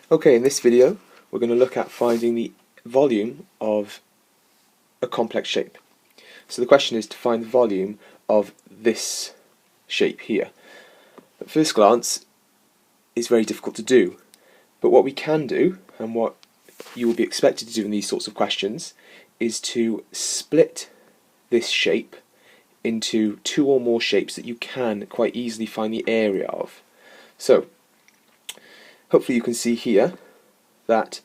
Okay, in this video we're going to look at finding the volume of a complex shape. So the question is to find the volume of this shape here. At first glance it's very difficult to do, but what we can do, and what you will be expected to do in these sorts of questions, is to split this shape into two or more shapes that you can quite easily find the area of. So hopefully you can see here that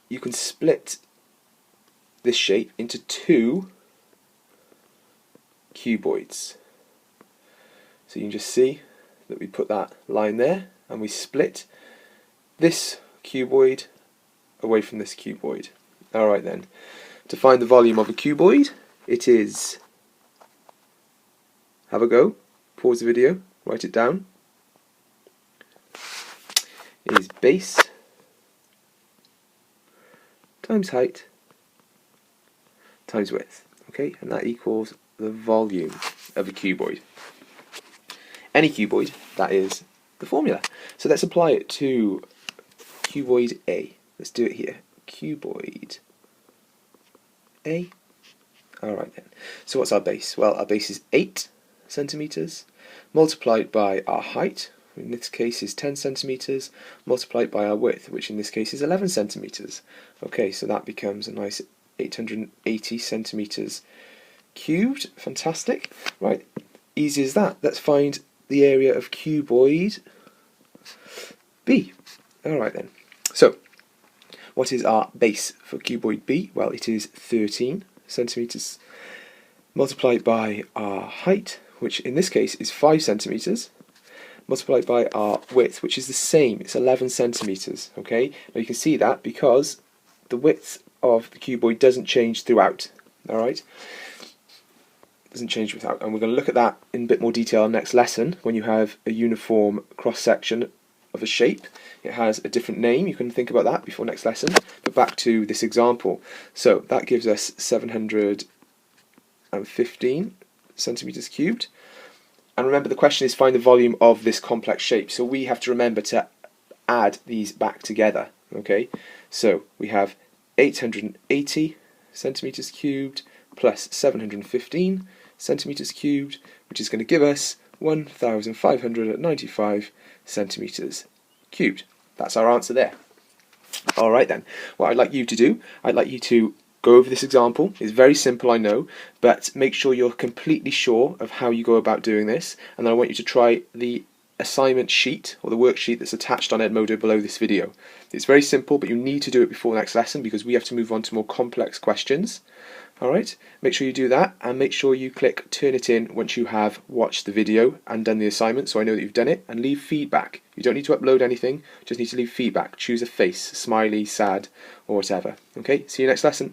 you can split this shape into two cuboids. So you can just see that we put that line there and we split this cuboid away from this cuboid. Alright then, to find the volume of a cuboid, it is, have a go, pause the video, write it down. It is base times height times width, okay, and that equals the volume of a cuboid. Any cuboid, that is the formula. So let's apply it to cuboid A. Let's do it here. Cuboid A. Alright then. So what's our base? Well, our base is 8 centimeters multiplied by our height, in this case is 10 centimeters, multiplied by our width, which in this case is 11 centimeters. Okay, so that becomes a nice 880 centimeters cubed. Fantastic. Right, easy as that. Let's find the area of cuboid B. Alright then. So, what is our base for cuboid B? Well, it is 13 centimeters multiplied by our height, which in this case is 5 centimeters, multiplied by our width, which is the same, it's 11 centimeters. Okay, now you can see that because the width of the cuboid doesn't change throughout. Alright, doesn't change without, and we're going to look at that in a bit more detail next lesson. When you have a uniform cross section of a shape, it has a different name. You can think about that before next lesson. But back to this example, so that gives us 715 centimeters cubed. And remember, the question is find the volume of this complex shape. So we have to remember to add these back together. Okay, so we have 880 centimeters cubed plus 715 centimeters cubed, which is going to give us 1,595 centimeters cubed. That's our answer there. Alright then, what I'd like you to do, I'd like you to go over this example. It's very simple, I know, but make sure you're completely sure of how you go about doing this, and then I want you to try the assignment sheet or the worksheet that's attached on Edmodo below this video. It's very simple, but you need to do it before the next lesson because we have to move on to more complex questions. Alright, make sure you do that, and make sure you click turn it in once you have watched the video and done the assignment, so I know that you've done it, and leave feedback. You don't need to upload anything, just need to leave feedback. Choose a face, smiley, sad, or whatever. Okay, see you next lesson.